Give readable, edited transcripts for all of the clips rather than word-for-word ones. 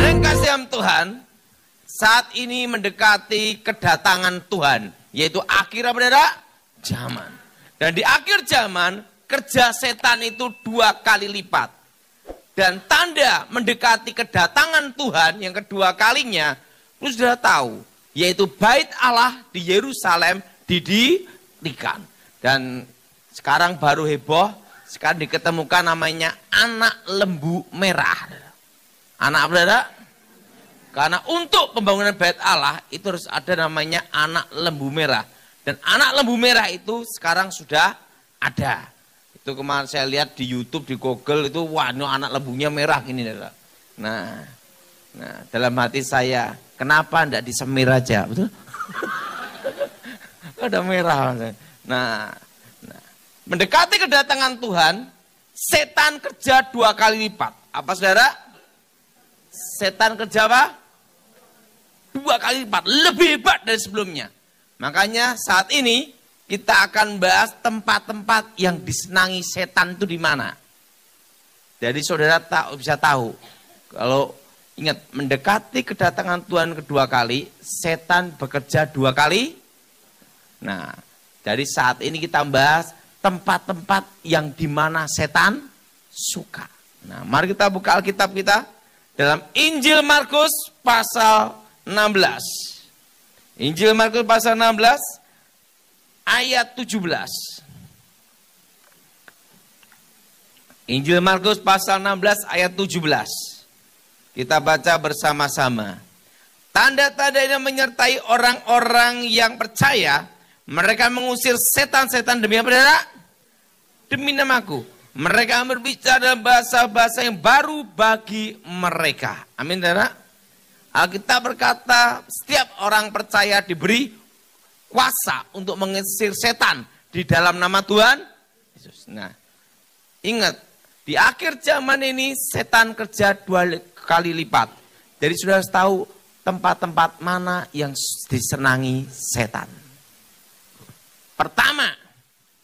Yang kasihan Tuhan, saat ini mendekati kedatangan Tuhan, yaitu akhir zaman. Dan di akhir zaman, kerja setan itu 2 kali lipat. Dan tanda mendekati kedatangan Tuhan yang kedua kalinya, lu sudah tahu, yaitu bait Allah di Yerusalem didirikan. Dan sekarang baru heboh, sekarang diketemukan namanya anak lembu merah. Anak apa saudara? Karena untuk pembangunan bait Allah itu harus ada namanya anak lembu merah. Dan anak lembu merah itu sekarang sudah ada. Itu kemarin saya lihat di YouTube, di Google itu, wah ini anak lembunya merah ini. Nah, dalam hati saya, kenapa enggak disemir aja? Betul? Ada merah. Nah, mendekati kedatangan Tuhan, setan kerja 2 kali lipat. Apa saudara? Setan kerja apa? 2 kali lipat, lebih hebat dari sebelumnya. Makanya saat ini kita akan bahas tempat-tempat yang disenangi setan itu di mana. Jadi saudara bisa tahu, kalau ingat mendekati kedatangan Tuhan kedua kali, setan bekerja 2 kali. Nah, jadi saat ini kita bahas tempat-tempat yang di mana setan suka. Nah, mari kita buka Alkitab kita dalam Injil Markus pasal 16. Injil Markus pasal 16 ayat 17. Injil Markus pasal 16 ayat 17. Kita baca bersama-sama. Tanda-tanda ini menyertai orang-orang yang percaya. Mereka mengusir setan-setan demi apa, saudara? Demi namaku. Mereka berbicara dalam bahasa-bahasa yang baru bagi mereka. Amin, saudara. Alkitab berkata, setiap orang percaya diberi kuasa untuk mengusir setan di dalam nama Tuhan Yesus. Nah, ingat, di akhir zaman ini setan kerja 2 kali lipat. Jadi sudah tahu tempat-tempat mana yang disenangi setan. Pertama,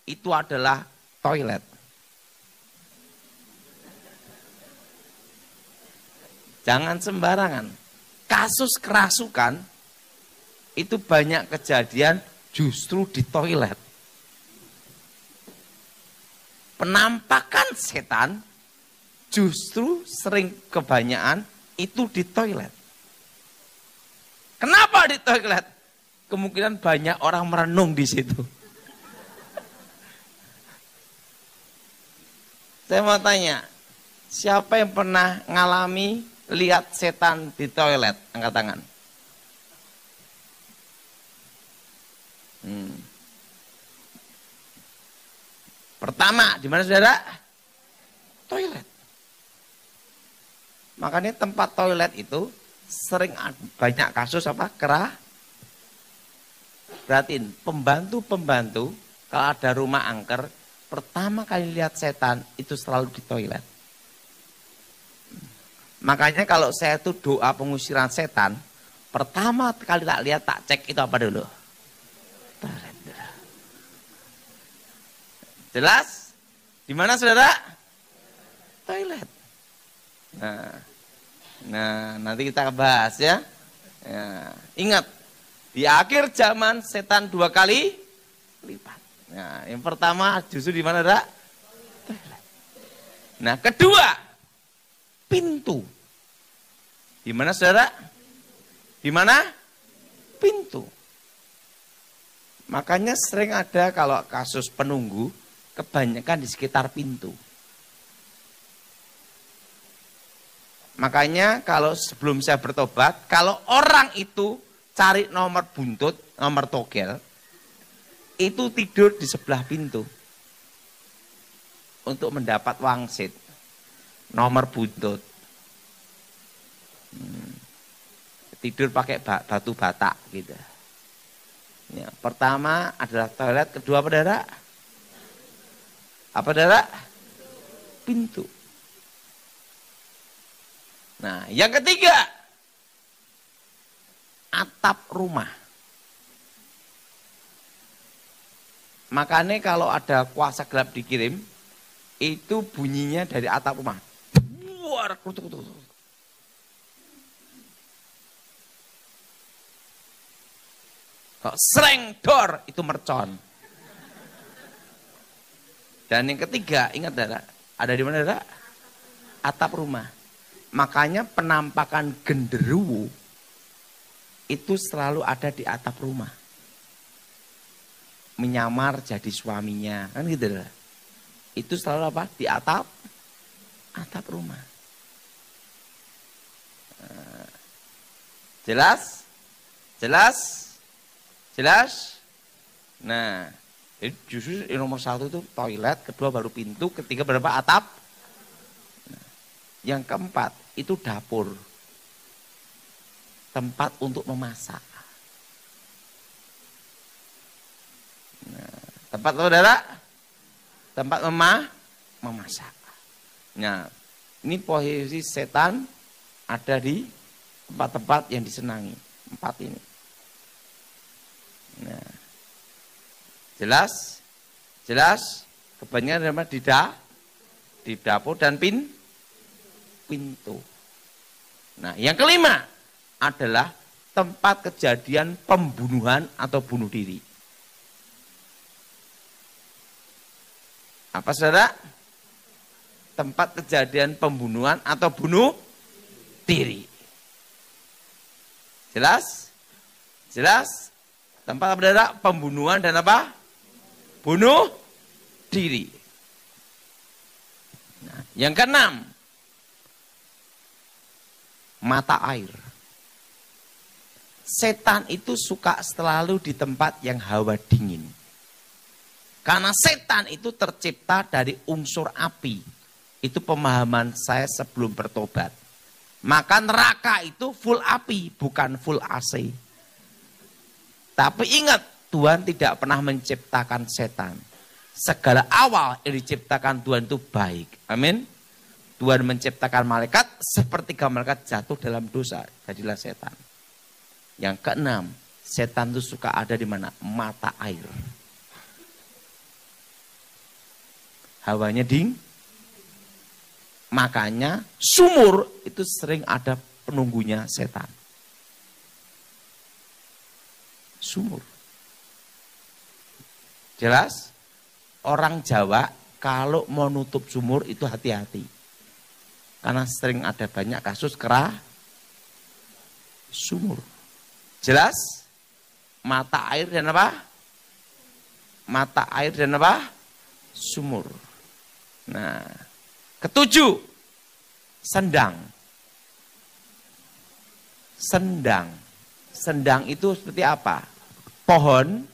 itu adalah toilet. Jangan sembarangan. Kasus kerasukan itu banyak kejadian justru di toilet. Penampakan setan justru sering kebanyakan itu di toilet. Kenapa di toilet? Kemungkinan banyak orang merenung di situ. Saya mau tanya, siapa yang pernah ngalami lihat setan di toilet? Angkat tangan. Pertama, di mana saudara? Toilet. Makanya tempat toilet itu sering banyak kasus apa? Perhatiin, pembantu-pembantu kalau ada rumah angker, pertama kali lihat setan itu selalu di toilet. Makanya kalau saya tuh doa pengusiran setan, pertama kali tak lihat tak cek itu apa dulu? Toilet. Jelas? Di mana saudara? Toilet. Nah, nanti kita bahas ya. Ingat, di akhir zaman setan 2 kali lipat. Nah, yang pertama justru di mana, saudara? Toilet. Nah, kedua, pintu. Di mana saudara? Di mana? Pintu. Makanya sering ada kalau kasus penunggu, kebanyakan di sekitar pintu. Makanya kalau sebelum saya bertobat, kalau orang itu cari nomor buntut, nomor togel, itu tidur di sebelah pintu. Untuk mendapat wangsit. Nomor buntut. Tidur pakai batu batak gitu. Ya, pertama adalah toilet, kedua apa saudara? Apa saudara? Pintu. Nah, yang ketiga, atap rumah. Makanya kalau ada kuasa gelap dikirim, itu bunyinya dari atap rumah. Buar, kutuk. Kok sreng dor itu mercon. Dan yang ketiga, ingat saudara, ada di mana saudara? Atap rumah. Makanya penampakan genderuwo itu selalu ada di atap rumah. Menyamar jadi suaminya, kan gitu saudara. Itu selalu apa? Di atap rumah. Jelas? Jelas? Jelas? Nah, justru nomor 1 itu toilet, kedua baru pintu, ketiga berapa? Atap. Nah, yang keempat itu dapur. Tempat untuk memasak. Nah, tempat saudara? Tempat memasak. Nah, ini posisi setan ada di tempat-tempat yang disenangi. 4 ini. Nah, jelas? Jelas? Kebanyakan di dapur dan pintu. Nah, yang kelima adalah tempat kejadian pembunuhan atau bunuh diri. Apa saudara? Tempat kejadian pembunuhan atau bunuh diri. Jelas? Jelas? Tempat apa saudara? Pembunuhan dan apa? Bunuh diri. Nah, yang keenam, mata air. Setan itu suka selalu di tempat yang hawa dingin. Karena setan itu tercipta dari unsur api. Itu pemahaman saya sebelum bertobat. Maka neraka itu full api, bukan full AC. Tapi ingat, Tuhan tidak pernah menciptakan setan. Segala awal yang diciptakan Tuhan itu baik. Amin. Tuhan menciptakan malaikat, sepertiga malaikat jatuh dalam dosa. Jadilah setan. Yang keenam, setan itu suka ada di mana? Mata air. Hawanya dingin. Makanya sumur itu sering ada penunggunya setan. Sumur. Jelas? Orang Jawa kalau mau nutup sumur itu hati-hati. Karena sering ada banyak kasus kerah sumur. Jelas? Mata air dan apa? Mata air dan apa? Sumur. Nah, ketujuh, sendang. Sendang. Sendang itu seperti apa? Pohon,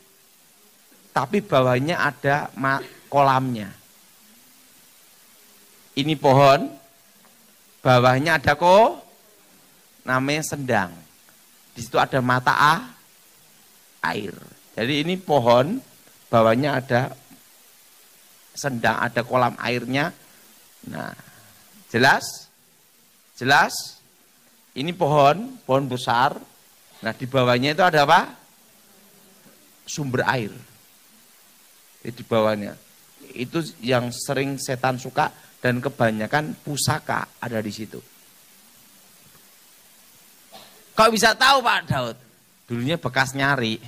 tapi bawahnya ada kolamnya. Ini pohon, bawahnya ada namanya sendang. Di situ ada mata air. Jadi ini pohon, bawahnya ada sendang, ada kolam airnya. Nah, jelas? Jelas? Ini pohon besar. Nah, di bawahnya itu ada apa? Sumber air. Di bawahnya. Itu yang sering setan suka dan kebanyakan pusaka ada di situ. Kok bisa tahu Pak Daud? Dulunya bekas nyari.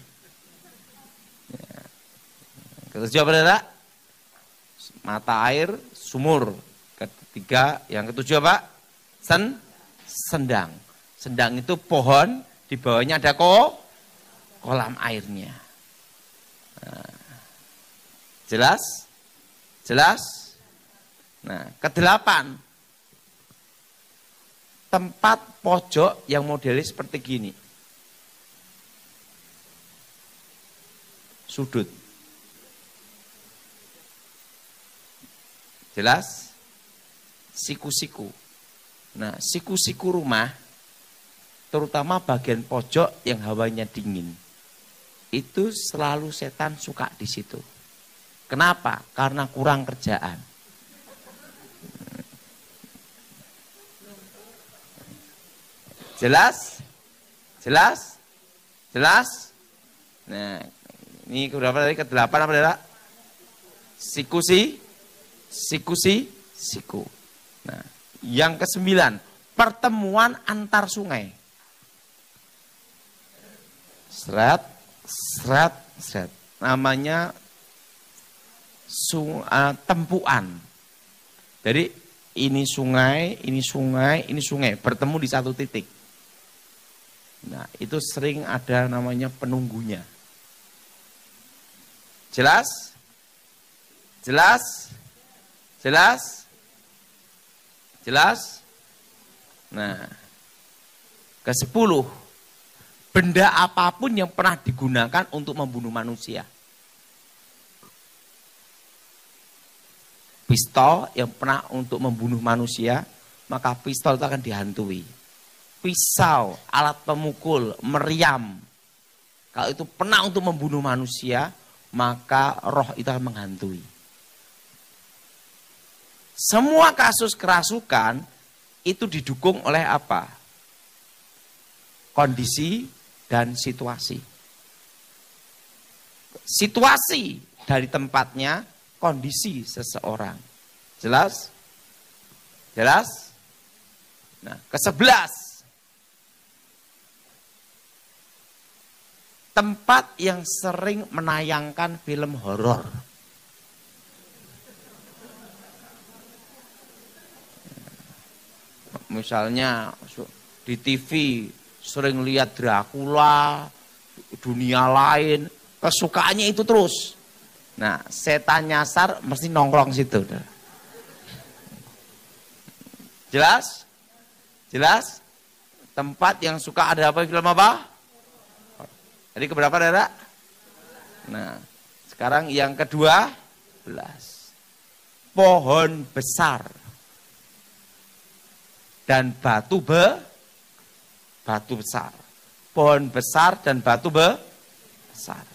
Ketujuh apa saudara? Mata air, sumur. Ketiga, yang ketujuh apa? Sendang. Sendang itu pohon, di bawahnya ada kolam airnya. Nah, jelas? Jelas? Nah, kedelapan. Tempat pojok yang modelnya seperti gini. Sudut. Jelas? Siku-siku. Nah, siku-siku rumah, terutama bagian pojok yang hawanya dingin, itu selalu setan suka di situ. Kenapa? Karena kurang kerjaan. Jelas? Jelas? Jelas? Nah, ini berapa tadi? Ke-8 apa adalah? Siku. Nah, yang ke-9, pertemuan antar sungai. seret, seret. Namanya tempuan. Jadi ini sungai, ini sungai, ini sungai. Bertemu di satu titik. Nah itu sering ada namanya penunggunya. Jelas? Jelas? Jelas? Jelas? Nah, ke-10, benda apapun yang pernah digunakan untuk membunuh manusia. Pistol yang pernah untuk membunuh manusia, maka pistol itu akan dihantui. Pisau, alat pemukul, meriam, kalau itu pernah untuk membunuh manusia, maka roh itu akan menghantui. Semua kasus kerasukan itu didukung oleh apa? Kondisi dan situasi. Situasi dari tempatnya, kondisi seseorang. Jelas? Jelas? Nah, ke-11. Tempat yang sering menayangkan film horor. Misalnya di TV sering lihat Dracula, dunia lain, kesukaannya itu terus. Nah, setan nyasar mesti nongkrong situ. Jelas? Jelas? Tempat yang suka ada apa film apa? Jadi keberapa Dara? Nah, sekarang yang ke-12. Pohon besar dan batu besar. Pohon besar dan batu besar.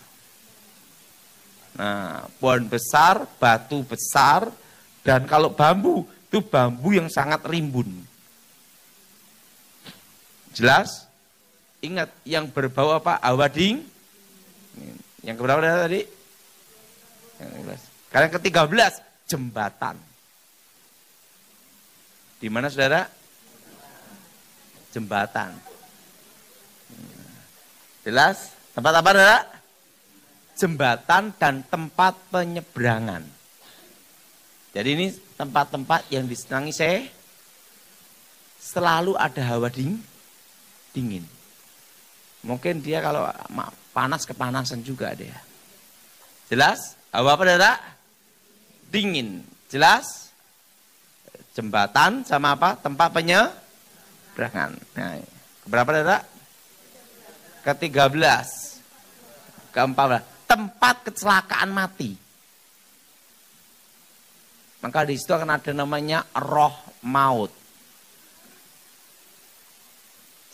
Nah, pohon besar, batu besar, dan kalau bambu, itu bambu yang sangat rimbun. Jelas? Ingat, yang berbau apa? Awading. Yang keberapa tadi? Yang 12. Sekarang ke-13, jembatan. Di mana saudara? Jembatan. Jelas? Tempat apa saudara? Jembatan dan tempat penyeberangan. Jadi ini tempat-tempat yang disenangi saya. Selalu ada hawa dingin. Mungkin dia kalau panas kepanasan juga dia. Jelas? Hawa apa saudara? Dingin. Jelas? Jembatan sama apa? Tempat penyeberangan. Nah, keberapa saudara? Ke-13. Ke-14. Tempat kecelakaan mati. Maka di situ akan ada namanya roh maut.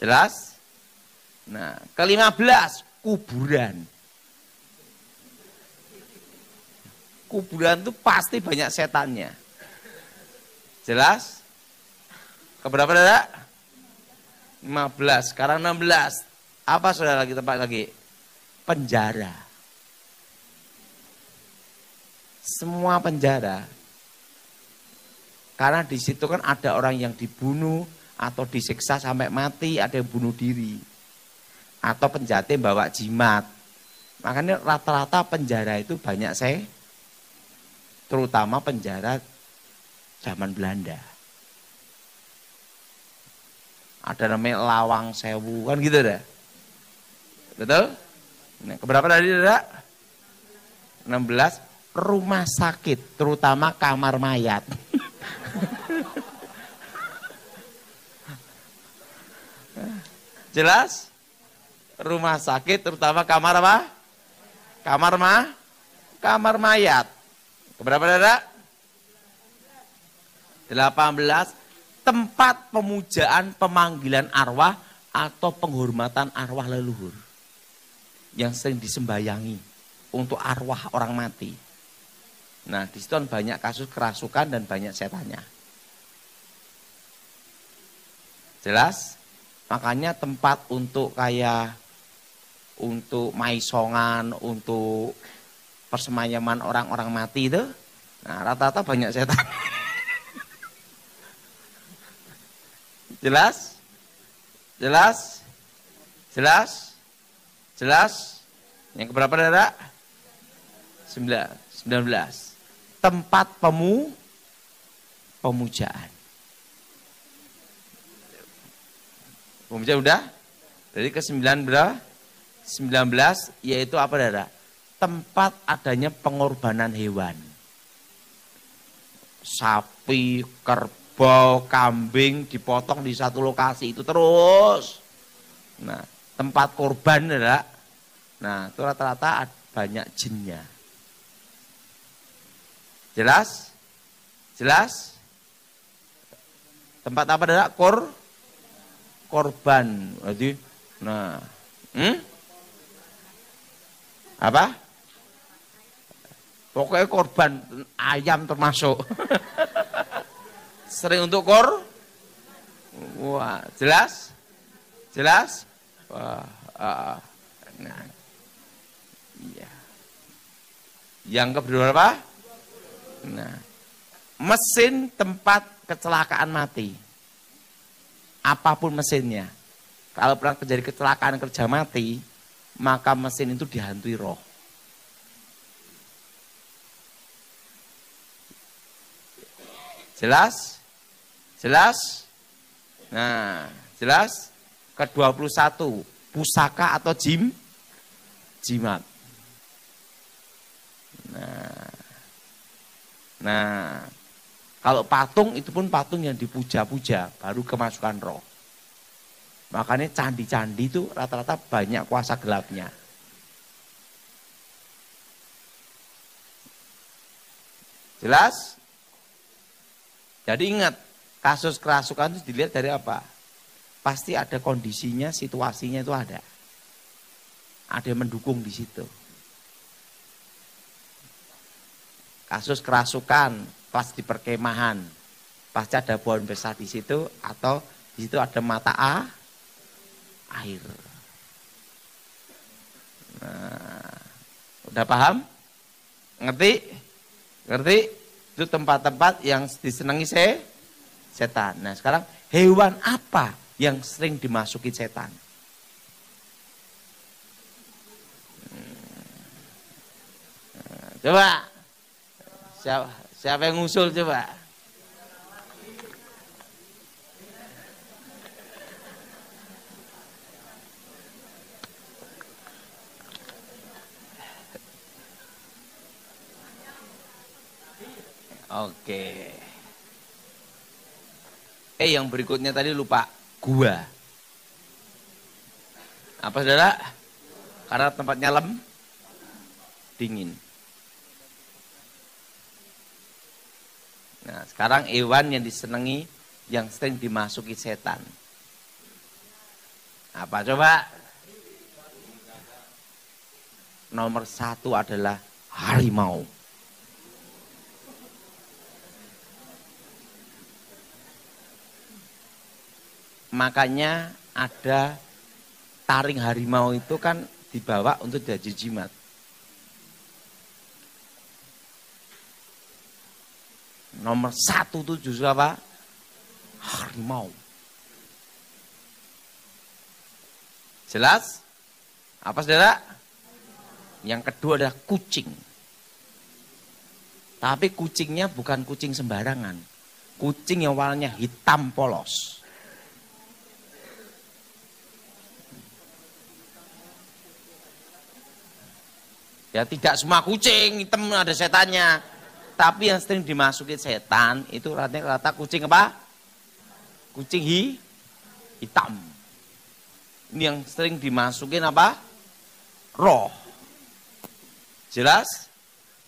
Jelas? Nah, ke-15 kuburan. Kuburan itu pasti banyak setannya. Jelas? Keberapa saudara? 15, sekarang 16. Apa saudara lagi tempat lagi? Penjara. Semua penjara. Karena di situ kan ada orang yang dibunuh atau disiksa sampai mati, ada yang bunuh diri. Atau penjahat bawa jimat. Makanya rata-rata penjara itu banyak terutama penjara zaman Belanda. Ada namanya Lawang Sewu kan gitu dah. Betul? Nah, keberapa tadi dah? 16 rumah sakit, terutama kamar mayat. Jelas? Rumah sakit terutama kamar apa? Kamar mayat. Keberapa Dara? 18. Tempat pemujaan pemanggilan arwah atau penghormatan arwah leluhur. Yang sering disembayangi untuk arwah orang mati. Nah, di situ banyak kasus kerasukan dan banyak setannya. Jelas? Makanya tempat untuk untuk maisongan, untuk persemayaman orang-orang mati itu, nah rata-rata banyak setan. Jelas? Jelas? Jelas? Jelas? Yang keberapa saudara? 19. Tempat pemujaan. Pemujaan udah? Jadi ke-9 berapa? 19 yaitu apa saudara? Tempat adanya pengorbanan hewan. Sapi, kerbau, kambing dipotong di satu lokasi itu terus. Nah, tempat korban saudara. Nah, itu rata-rata banyak jinnya. Jelas? Jelas? Tempat apa saudara? Korban. Berarti, nah, apa? Pokoknya korban ayam termasuk. Sering untuk wah, jelas? Jelas? Wah, nah. Iya. Yang keberapa? Nah, mesin tempat kecelakaan mati. Apapun mesinnya. Kalau pernah terjadi kecelakaan kerja mati, maka mesin itu dihantui roh. Jelas? Jelas? Nah, jelas? Ke-21, pusaka atau jimat. Nah, kalau patung itu pun patung yang dipuja-puja, baru kemasukan roh. Makanya candi-candi itu rata-rata banyak kuasa gelapnya. Jelas? Jadi ingat, kasus kerasukan itu dilihat dari apa? Pasti ada kondisinya, situasinya itu ada. Ada yang mendukung di situ. Kasus kerasukan pas di perkemahan, pasti ada pohon besar di situ atau di situ ada mata air. Nah, udah paham? Ngerti? Ngerti? Itu tempat-tempat yang disenangi setan. Nah, sekarang hewan apa yang sering dimasuki setan? Coba. Siapa yang ngusul coba? Oke. Yang berikutnya tadi lupa. Gua. Apa saudara? Karena tempatnya dingin. Nah, sekarang hewan yang disenangi, yang sering dimasuki setan. Apa coba? Nomor 1 adalah harimau. Makanya ada taring harimau itu kan dibawa untuk jadi jimat. Nomor 1 itu justru apa? Harimau. Jelas? Apa saudara? Yang kedua adalah kucing. Tapi kucingnya bukan kucing sembarangan. Kucing yang warnanya hitam polos. Ya tidak semua kucing hitam ada setannya. Tapi yang sering dimasuki setan itu rata-rata kucing apa? Kucing hitam. Ini yang sering dimasukin apa? Roh. Jelas?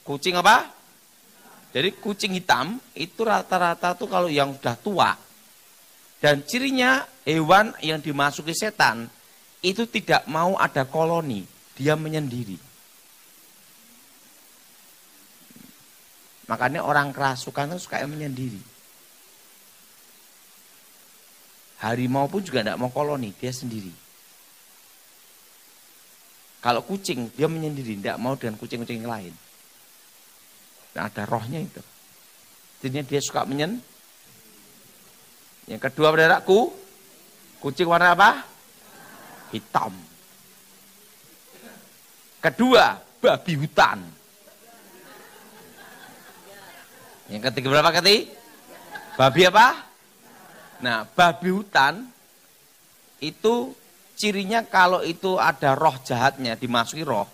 Kucing apa? Jadi kucing hitam itu rata-rata tuh kalau yang udah tua. Dan cirinya hewan yang dimasuki setan itu tidak mau ada koloni. Dia menyendiri. Makanya orang kerasukan itu suka menyendiri. Harimau pun juga tidak mau koloni, dia sendiri. Kalau kucing, dia menyendiri, tidak mau dengan kucing-kucing yang lain. Dan ada rohnya itu. Jadinya dia suka Yang kedua saudaraku, kucing warna apa? Hitam. Kedua, babi hutan. Yang ketiga berapa kati? Babi apa? Nah, babi hutan itu cirinya kalau itu ada roh jahatnya, dimasuki roh.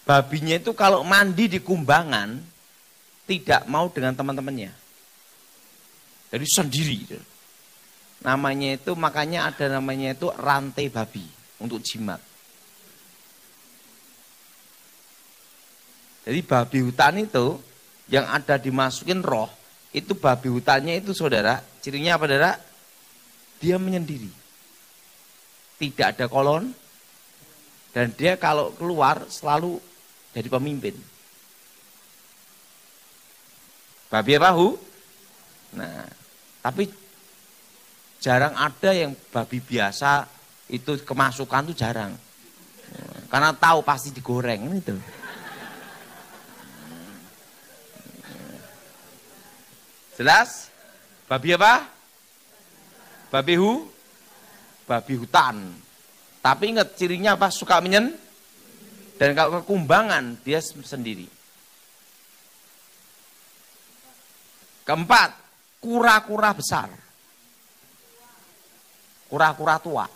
Babinya itu kalau mandi di kumbangan, tidak mau dengan teman-temannya. Jadi sendiri. Namanya itu, makanya ada namanya itu rantai babi untuk jimat. Jadi babi hutan itu yang ada dimasukin roh, itu babi hutannya itu saudara, cirinya apa saudara? Dia menyendiri. Tidak ada kolon, dan dia kalau keluar selalu jadi pemimpin. Babi apa hu? Nah, tapi jarang ada yang babi biasa itu kemasukan tuh jarang. Karena tahu pasti digoreng itu. Jelas? Babi apa? Babi hu? Babi hutan. Tapi ingat cirinya apa? Suka menyen. Dan kalau kekumbangan dia sendiri. Keempat, kura-kura besar. Kura-kura tua.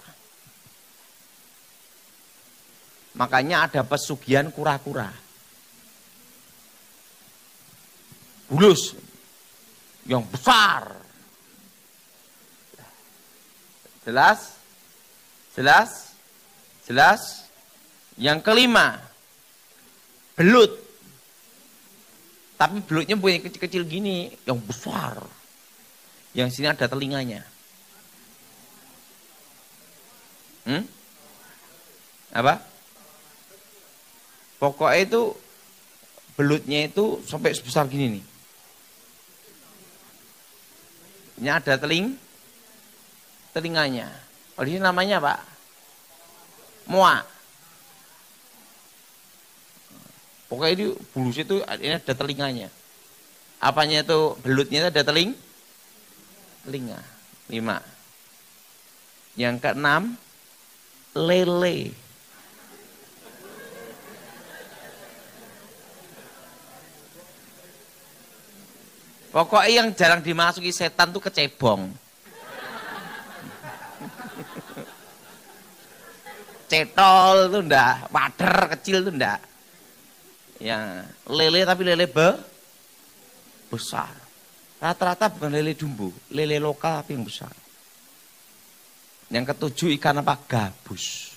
Makanya ada pesugihan kura-kura. Bulus yang besar. Jelas? Jelas? Jelas? Yang kelima, belut. Tapi belutnya punya kecil-kecil gini, yang besar. Yang sini ada telinganya. Apa? Pokoknya itu belutnya itu sampai sebesar gini nih. Ini ada telinganya. Oh, ini namanya Pak? Moa. Pokoknya ini bulus itu ini ada telinganya. Apanya itu belutnya itu ada telinga. 5. Yang keenam, lele. Pokoknya yang jarang dimasuki setan tuh kecebong. Cetol tuh enggak, wader kecil tuh enggak. Ya, lele tapi lele besar. Rata-rata bukan lele dumbo, lele lokal tapi yang besar. Yang ketujuh ikan apa? Gabus.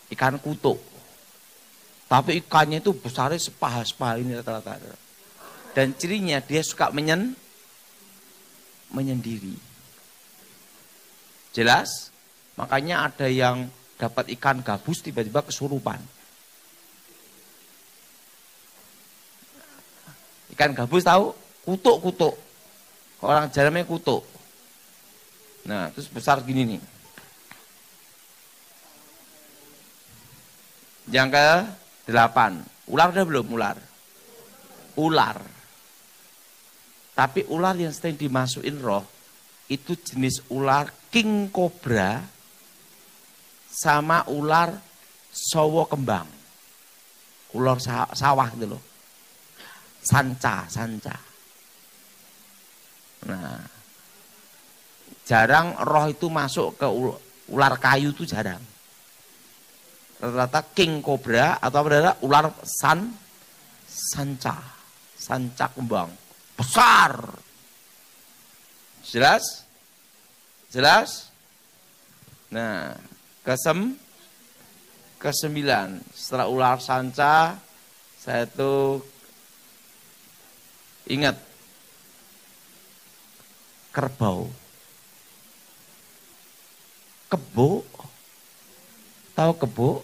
Ikan kutuk. Tapi ikannya itu besarnya sepaha-sepaha ini rata-rata. Dan cirinya dia suka menyendiri. Jelas? Makanya ada yang dapat ikan gabus tiba-tiba kesurupan. Ikan gabus tahu? Kutuk-kutuk. Orang jarangnya kutuk. Nah, terus besar gini nih. Yang ke-8. Ular udah belum? Ular. Tapi ular yang sering dimasukin roh, itu jenis ular king cobra sama ular sowo kembang. Ular sawah gitu loh. Sanca. Nah, jarang roh itu masuk ke ular kayu itu jarang. Rata-rata king cobra atau apa ular sanca kembang besar. Jelas? Nah, ke-9 setelah ular sanca saya tuh ingat kerbau. Kebo. Tahu kebo?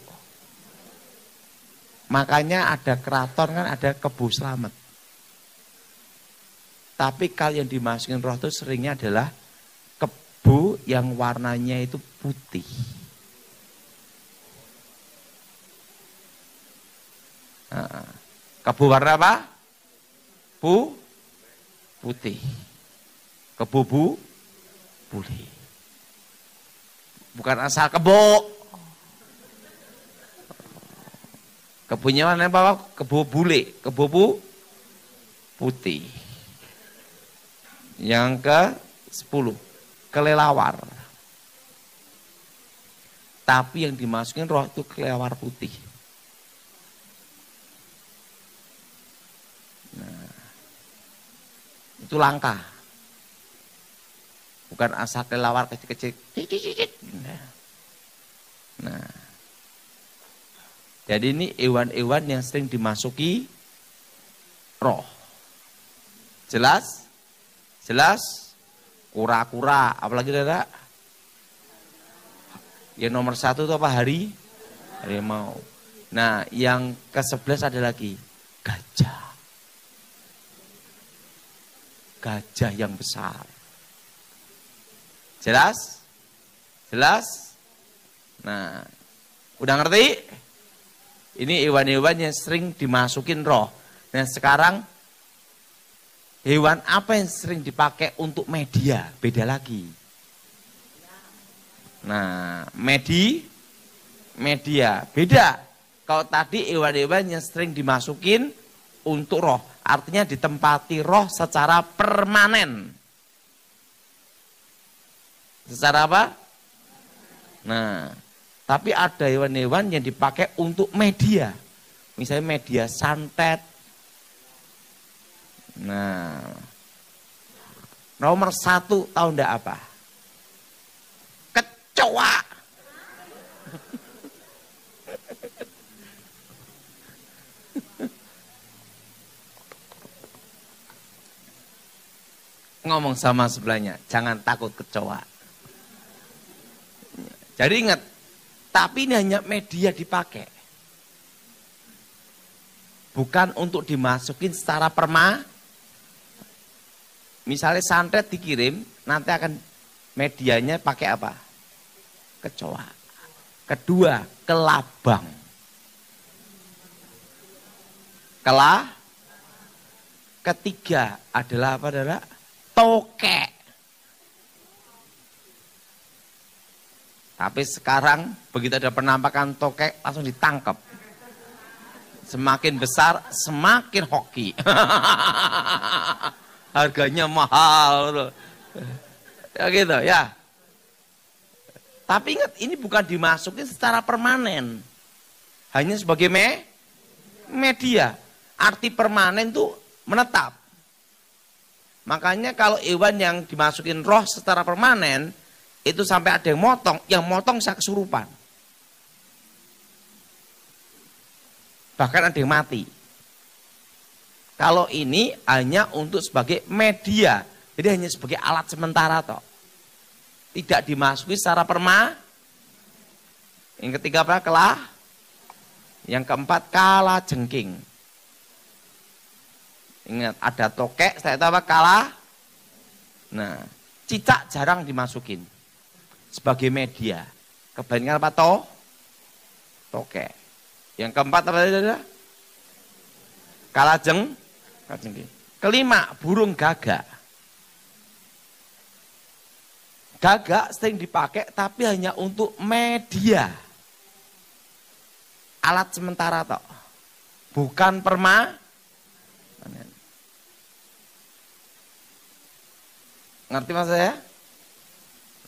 Makanya ada keraton kan ada kebo selamat. Tapi kalau yang dimasukin roh itu seringnya adalah kebo yang warnanya itu putih. Kebo warna apa? Putih. Kebo putih. Bukan asal kebo. Kebunnya warna apa? Kebo bule, putih. Yang ke 10, kelelawar. Tapi yang dimasukin roh itu kelelawar putih. Nah, itu langka. Bukan asal kelelawar kecil-kecil. Nah, jadi ini hewan-hewan yang sering dimasuki roh. Jelas? Jelas? Kura-kura, apalagi ada? Yang nomor 1 itu apa? Harimau. Nah, yang ke-11 ada lagi gajah. Gajah yang besar. Jelas? Jelas? Nah, udah ngerti? Ini hewan-hewan yang sering dimasukin roh. Nah, sekarang hewan apa yang sering dipakai untuk media? Beda lagi. Nah, media beda. Kalau tadi hewan-hewan yang sering dimasukin untuk roh, artinya ditempati roh secara permanen. Secara apa? Nah, tapi ada hewan-hewan yang dipakai untuk media. Misalnya media santet. Nah, nomor 1 tahu enggak apa? Kecoa. Ngomong sama sebelahnya, jangan takut kecoa. Jadi ingat, tapi ini hanya media dipakai. Bukan untuk dimasukin secara misalnya santet dikirim, nanti akan medianya pakai apa? Kecoa. Kedua, kelabang. Ketiga adalah apa, saudara? Tokek. Tapi sekarang begitu ada penampakan tokek langsung ditangkap. Semakin besar semakin hoki. Harganya mahal. Ya gitu ya. Tapi ingat, ini bukan dimasukin secara permanen. Hanya sebagai media. Arti permanen itu menetap. Makanya kalau hewan yang dimasukin roh secara permanen, itu sampai ada yang motong saya kesurupan. Bahkan ada yang mati. Kalau ini hanya untuk sebagai media, jadi hanya sebagai alat sementara toh. Tidak dimasuki secara Yang ketiga apa? Yang keempat kalajengking. Ingat, ada tokek, saya tahu apa? Nah, cicak jarang dimasukin sebagai media. Kebanyakan apa tokek. Yang keempat apa saja? Kalajengking. Kelima, burung gagak. Gagak sering dipakai tapi hanya untuk media. Alat sementara toh. Bukan permanen. Ngerti mas saya?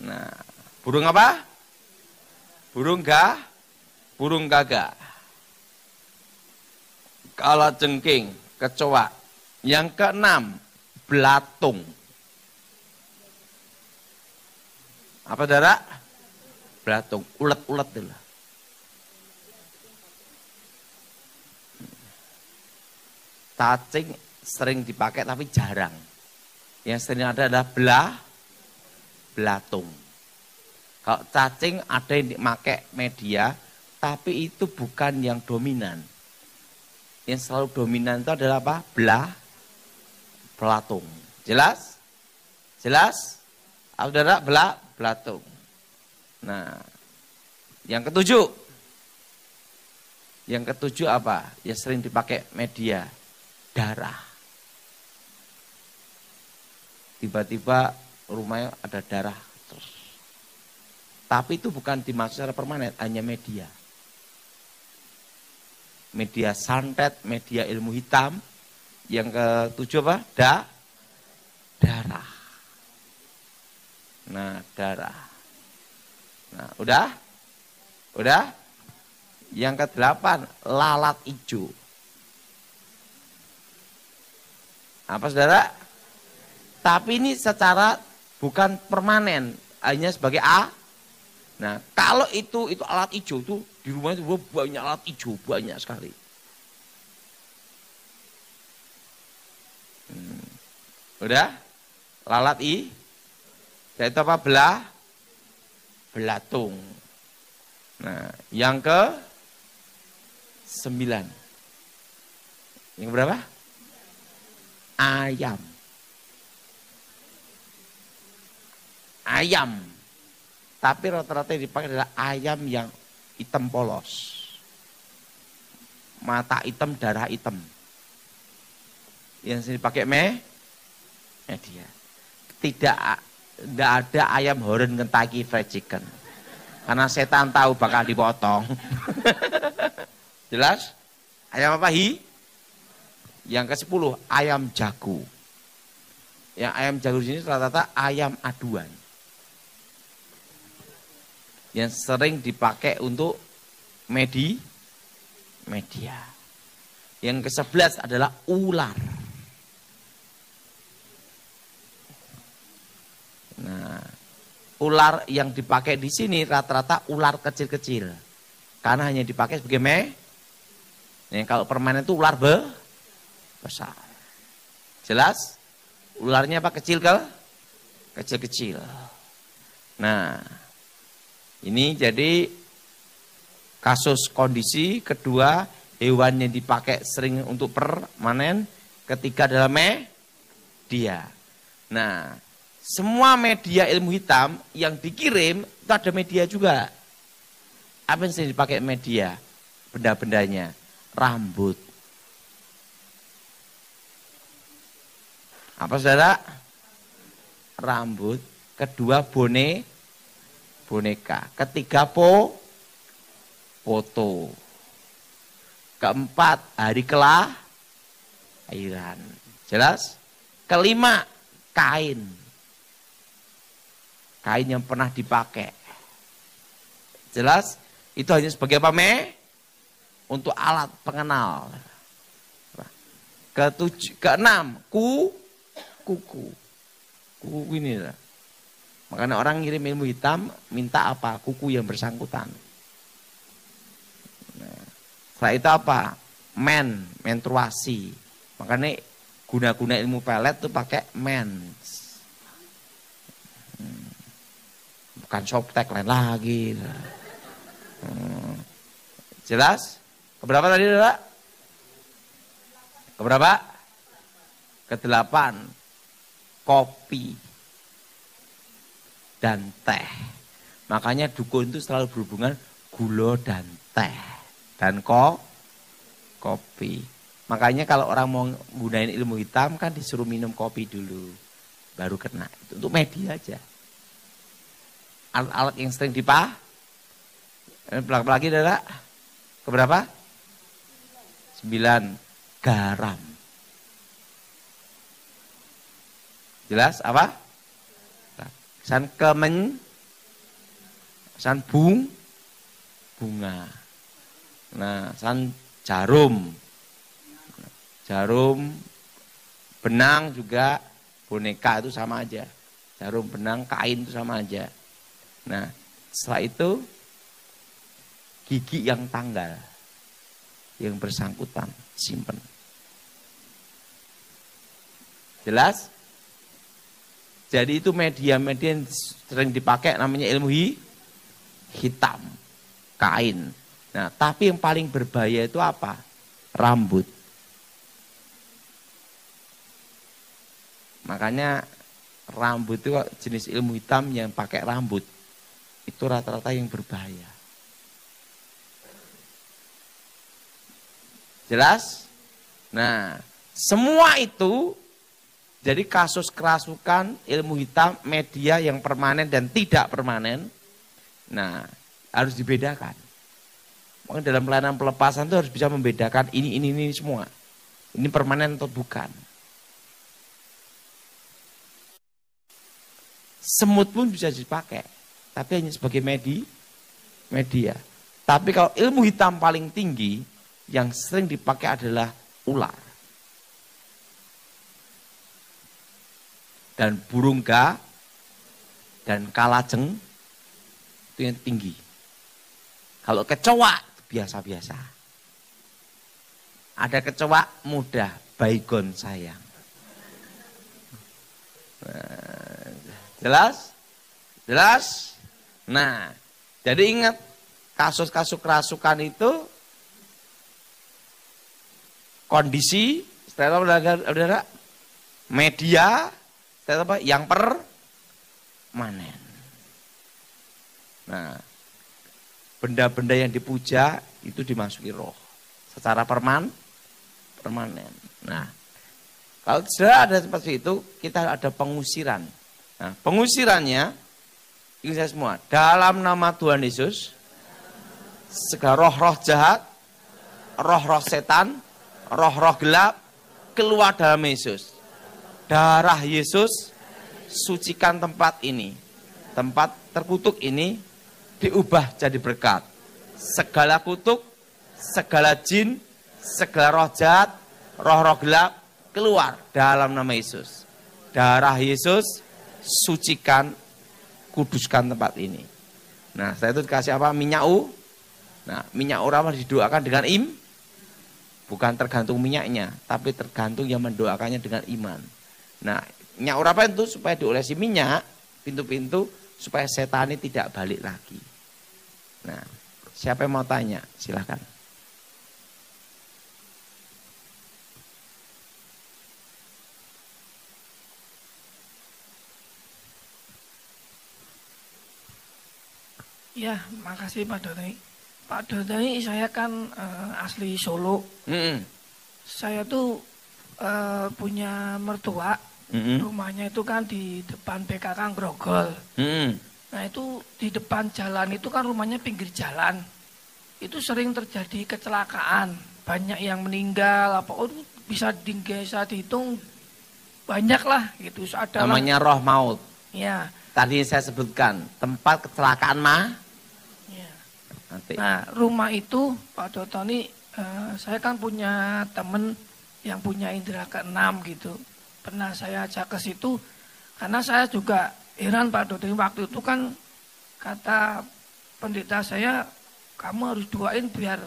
Nah, burung apa? Burung gagak. Kalajengking, kecoa. Yang keenam, belatung. Apa saudara? Belatung, ulet-ulet itu. Cacing sering dipakai tapi jarang. Yang sering ada adalah belatung. Kalau cacing ada yang dipakai media, tapi itu bukan yang dominan. Yang selalu dominan itu adalah apa? Belatung. Jelas? Jelas? Saudara, belatung. Nah, yang ketujuh. Yang ketujuh apa? Yang sering dipakai media, darah. Tiba-tiba rumahnya ada darah terus. Tapi itu bukan dimaksud secara permanen, hanya media. media santet, media ilmu hitam. Yang ketujuh apa? Darah. Nah, darah. Nah, udah. Yang kedelapan, lalat hijau. Apa saudara? Tapi ini secara bukan permanen, hanya sebagai A. Nah, kalau itu alat hijau tuh di rumah itu banyak alat hijau, banyak sekali. Udah? Lalat dan itu apa? Belatung. Nah, yang ke 9. Yang berapa? Ayam. Tapi rata-rata yang dipakai adalah ayam yang hitam polos. Mata hitam, darah hitam. Yang dipakai media. Tidak ada ayam horren Kentucky Fried Chicken. Karena setan tahu bakal dipotong. Jelas? Ayam apa? Yang ke-10, ayam jago. Yang ayam jago di sini rata-rata ayam aduan. Yang sering dipakai untuk media. Yang ke-11 adalah ular. Nah, ular yang dipakai di sini rata-rata ular kecil-kecil. Karena hanya dipakai sebagai kalau permanen itu ular besar. Jelas? Ularnya apa? Kecil-kecil. Nah, ini jadi kasus kondisi. Kedua, hewan yang dipakai sering untuk permanen. Ketiga adalah media. Nah, semua media ilmu hitam yang dikirim itu ada media juga. Apa yang sering dipakai media? Benda-bendanya. Rambut. Apa saudara? Rambut. Kedua boneka. Ketiga foto. Keempat hari kelahiran. Jelas? Kelima kain. Kain yang pernah dipakai. Jelas? Itu hanya sebagai apa? Untuk alat pengenal. Keenam, kuku. Kuku ini. Makanya orang ngirim ilmu hitam minta apa? Kuku yang bersangkutan. Nah, setelah itu apa? Menstruasi. Makanya guna-guna ilmu pelet tuh pakai mens. Bukan softtek lain lagi. Jelas? Keberapa tadi, Saudara? Keberapa? Ke-8. Kopi dan teh. Makanya dukun itu selalu berhubungan gula dan teh dan kopi. Makanya kalau orang mau gunain ilmu hitam kan disuruh minum kopi dulu, baru kena. Itu untuk media aja. Alat-alat yang sering belakang lagi adalah keberapa? 9. Garam. Jelas apa? San bunga. Nah, san jarum. Jarum, benang juga, boneka itu sama aja. Jarum, benang, kain itu sama aja. Nah, setelah itu gigi yang tanggal, yang bersangkutan, simpen. Jelas? Jadi itu media-media yang sering dipakai namanya ilmu hitam, kain. Nah, tapi yang paling berbahaya itu apa? Rambut. Makanya rambut itu jenis ilmu hitam yang pakai rambut. Itu rata-rata yang berbahaya. Jelas? Nah, semua itu jadi kasus kerasukan ilmu hitam, media yang permanen dan tidak permanen. Nah, harus dibedakan. Makanya dalam pelayanan pelepasan itu harus bisa membedakan ini semua. Ini permanen atau bukan. Semut pun bisa dipakai, tapi hanya sebagai media. Tapi kalau ilmu hitam paling tinggi, yang sering dipakai adalah ular. Dan burung dan kalajeng itu yang tinggi. Kalau kecoa biasa-biasa. Ada kecoa mudah, baygon sayang. Jelas? Jelas? Nah, jadi ingat kasus-kasus kerasukan itu kondisi, saudara, media, yang permanen. Nah, benda-benda yang dipuja itu dimasuki roh secara permanen. Nah, kalau sudah ada seperti itu, kita ada pengusiran. Nah, pengusirannya, ini saya semua, dalam nama Tuhan Yesus, segala roh-roh jahat, roh-roh setan, roh-roh gelap, keluar dalam Yesus. Darah Yesus, sucikan tempat ini. Tempat terkutuk ini, diubah jadi berkat. Segala kutuk, segala jin, segala roh jahat, roh-roh gelap, keluar dalam nama Yesus. Darah Yesus, sucikan, kuduskan tempat ini. Nah, saya itu dikasih apa? Minyak u. Nah, minyak urama didoakan dengan bukan tergantung minyaknya, tapi tergantung yang mendoakannya dengan iman. Nah, minyak urama itu supaya diolesi minyak, pintu-pintu, supaya setan ini tidak balik lagi. Nah, siapa yang mau tanya? Silahkan. Ya, makasih Pak Doni. Pak Doni, saya kan asli Solo. Saya tuh punya mertua, rumahnya itu kan di depan BKK Grogol. Nah itu di depan jalan itu kan rumahnya pinggir jalan. Itu sering terjadi kecelakaan, banyak yang meninggal. Bisa dihitung banyak lah gitu. Namanya roh maut. Ya. Tadi saya sebutkan tempat kecelakaan Ya. Nah rumah itu Pak Dotoni, saya kan punya temen yang punya indera keenam gitu. Pernah saya ajak ke situ karena saya juga heran Pak Dotoni, waktu itu kan kata pendeta saya, kamu harus doain biar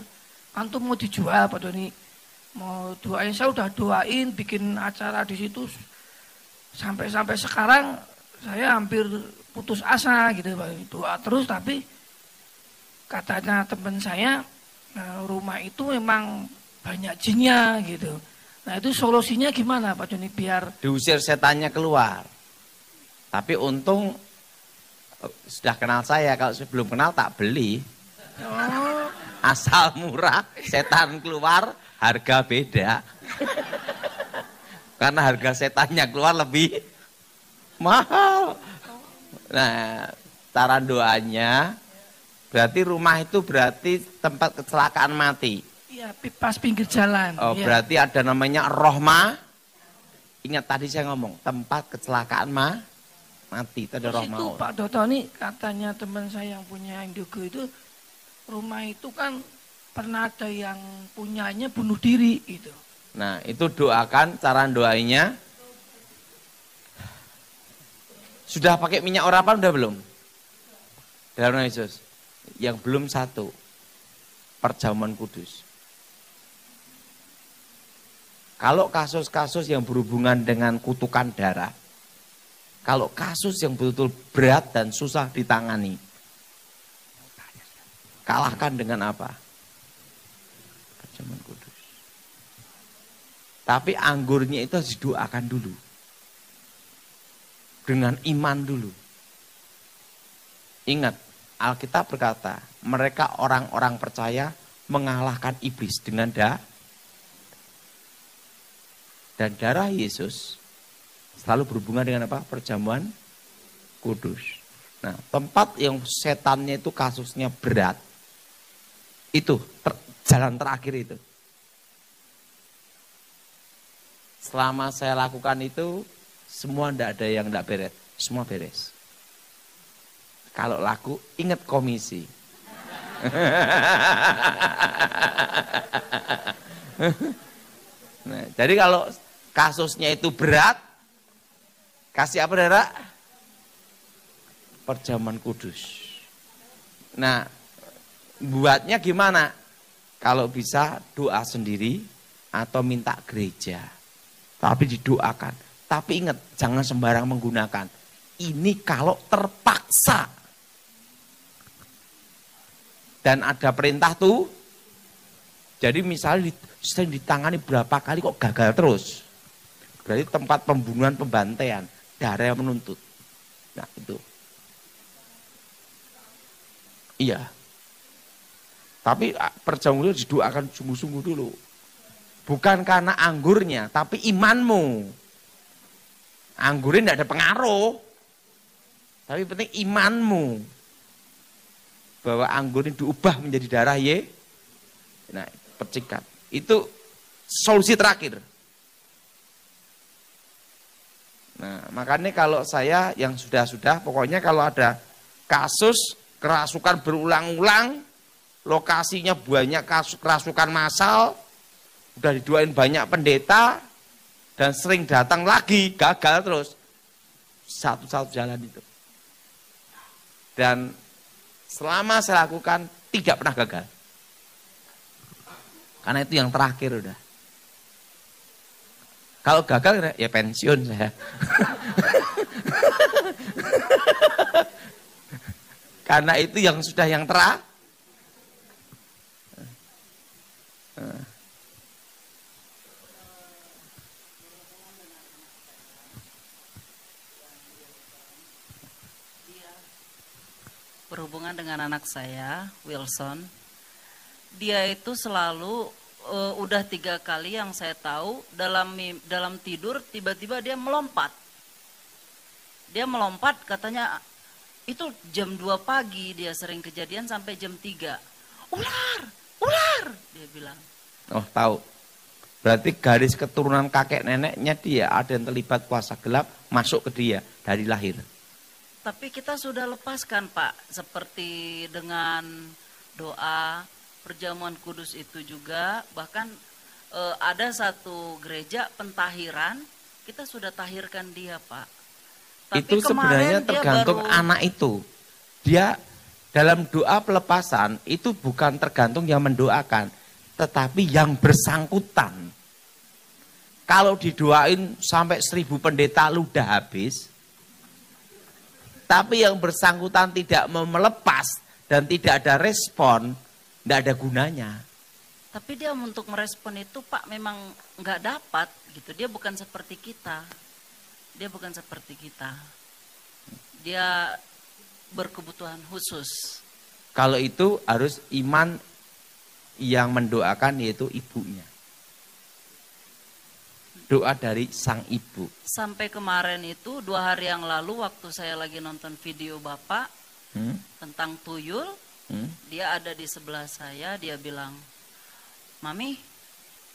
antum mau dijual Pak Doni. Mau doain, saya udah doain bikin acara di situ sampai sekarang saya hampir putus asa gitu Pak. Doa terus tapi katanya teman saya rumah itu memang banyak jinnya gitu. Nah itu solusinya gimana Pak Joni biar diusir setannya keluar? Tapi untung sudah kenal saya, kalau sebelum kenal tak beli. Oh. Asal murah, setan keluar, harga beda. Karena harga setannya keluar lebih mahal. Nah, cara doanya berarti rumah itu berarti tempat kecelakaan mati. Iya, pas pinggir jalan. Oh, ya. Berarti ada namanya rohma. Ingat tadi saya ngomong, tempat kecelakaan mati, itu ada roh maut. Pak Dotoni, katanya teman saya yang punya Indigo itu, rumah itu kan pernah ada yang punyanya bunuh diri itu. Nah, itu doakan, cara doainya. Sudah pakai minyak urapan udah belum? Dalam nama Yesus. Yang belum satu, perjamuan kudus. Kalau kasus-kasus yang berhubungan dengan kutukan darah, kalau kasus yang betul-betul berat dan susah ditangani, kalahkan dengan apa? Perjamuan kudus. Tapi anggurnya itu harus didoakan dulu. Dengan iman dulu. Ingat, Alkitab berkata, mereka orang-orang percaya mengalahkan iblis dengan dan darah Yesus selalu berhubungan dengan apa? Perjamuan kudus. Nah, tempat yang setannya itu kasusnya berat, Itu jalan terakhir itu. Selama saya lakukan itu, semua tidak ada yang tidak beres. Semua beres. Kalau laku, ingat komisi. Nah, jadi kalau kasusnya itu berat, kasih apa saudara? Perjamuan kudus. Nah, buatnya gimana? Kalau bisa doa sendiri atau minta gereja. Tapi didoakan. Tapi ingat, jangan sembarang menggunakan. Ini kalau terpaksa. Dan ada perintah tuh. Jadi misalnya sering ditangani berapa kali kok gagal terus. Berarti tempat pembunuhan, pembantaian. Darah yang menuntut. Nah itu. Iya. Tapi perjamuan itu didoakan sungguh-sungguh dulu. Bukan karena anggurnya, tapi imanmu. Anggurnya tidak ada pengaruh. Tapi penting imanmu. Bahwa anggur ini diubah menjadi darah ye. Nah, percikan. Itu solusi terakhir. Nah, makanya kalau saya yang sudah-sudah, pokoknya kalau ada kasus kerasukan berulang-ulang, lokasinya banyak kerasukan massal, udah didoain banyak pendeta, dan sering datang lagi, gagal terus. Satu-satu jalan itu. Dan selama saya lakukan, tidak pernah gagal. Karena itu yang terakhir udah. Kalau gagal, ya pensiun saya. Karena itu yang sudah yang terakhir. Berhubungan dengan anak saya, Wilson, dia itu selalu udah 3 kali yang saya tahu dalam tidur tiba-tiba dia melompat. Dia melompat katanya itu jam 2 pagi dia sering kejadian sampai jam 3. Ular, ular, dia bilang. Oh tahu. Berarti garis keturunan kakek neneknya dia ada yang terlibat kuasa gelap masuk ke dia dari lahir. Tapi kita sudah lepaskan Pak, seperti dengan doa, perjamuan kudus itu juga, bahkan ada satu gereja pentahiran, kita sudah tahirkan dia Pak. Tapi itu sebenarnya tergantung anak itu. Dia dalam doa pelepasan itu bukan tergantung yang mendoakan, tetapi yang bersangkutan. Kalau didoain sampai 1000 pendeta ludah habis, tapi yang bersangkutan tidak mau melepas dan tidak ada respon, tidak ada gunanya. Tapi dia untuk merespon itu Pak memang nggak dapat gitu. Dia bukan seperti kita. Dia bukan seperti kita. Dia berkebutuhan khusus. Kalau itu harus iman yang mendoakan yaitu ibunya. Doa dari sang ibu. Sampai kemarin itu 2 hari yang lalu waktu saya lagi nonton video Bapak tentang tuyul, dia ada di sebelah saya, dia bilang, Mami,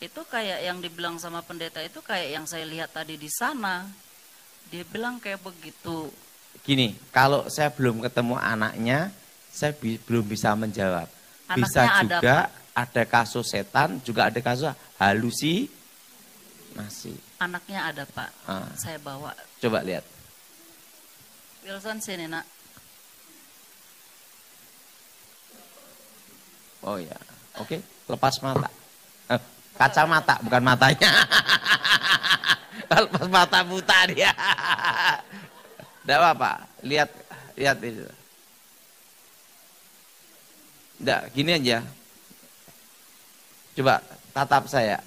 itu kayak yang dibilang sama pendeta itu kayak yang saya lihat tadi di sana. Dia bilang kayak begitu. Gini, kalau saya belum ketemu anaknya, saya belum bisa menjawab. Anaknya bisa juga ada kasus setan, juga ada kasus halusinasi. Anaknya ada Pak, saya bawa. Coba lihat. Wilson sini nak. Oh ya, oke, lepas mata. Kacamata, bukan matanya. Lepas mata buta dia. Tidak apa-apa, lihat itu. Tidak, gini aja. Coba tatap saya.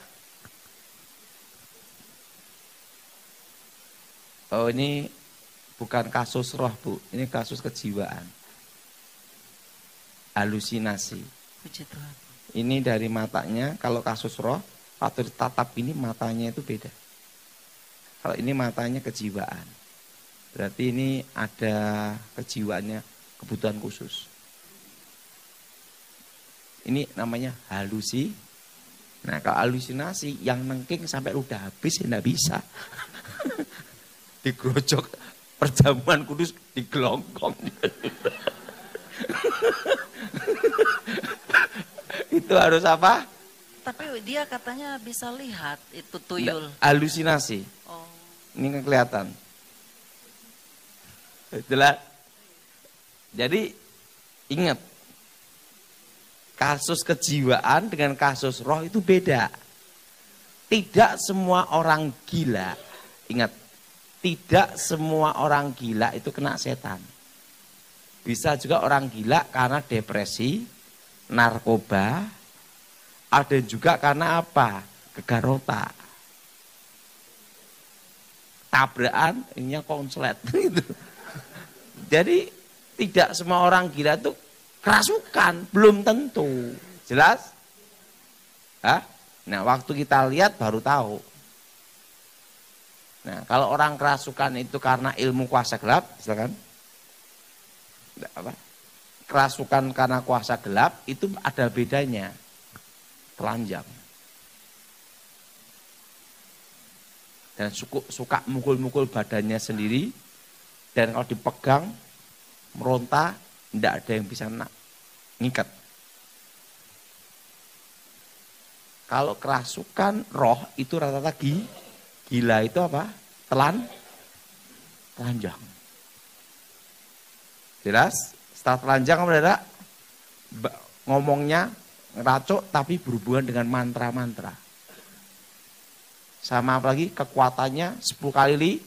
Oh ini bukan kasus roh Bu, ini kasus kejiwaan. Halusinasi. Puji Tuhan. Ini dari matanya, kalau kasus roh, atau ditatap ini matanya itu beda. Kalau ini matanya kejiwaan. Berarti ini ada kejiwaannya, kebutuhan khusus. Ini namanya halusi. Nah kalau halusinasi yang nengking sampai udah habis ya nggak bisa. Digrojok perjamuan kudus digelongkong. Itu harus apa? Tapi dia katanya bisa lihat itu tuyul. Halusinasi. Oh. Ini kan kelihatan. Itulah. Jadi ingat, kasus kejiwaan dengan kasus roh itu beda. Tidak semua orang gila, ingat, tidak semua orang gila itu kena setan. Bisa juga orang gila karena depresi, narkoba, ada juga karena apa? Gegar otak. Tabrakan, ininya konslet. Gitu. Jadi tidak semua orang gila itu kerasukan, belum tentu. Jelas? Hah? Nah waktu kita lihat baru tahu. Nah kalau orang kerasukan itu karena ilmu kuasa gelap, silakan. Apa? Kerasukan karena kuasa gelap itu ada bedanya. Telanjang. Dan suka mukul-mukul badannya sendiri. Dan kalau dipegang, meronta, tidak ada yang bisa ngikat. Kalau kerasukan roh itu rata-rata gila itu apa? Telanjang. Jelas? Setelah telanjang apa ngomongnya ngeracuk tapi berhubungan dengan mantra-mantra. Sama apalagi kekuatannya 10 kali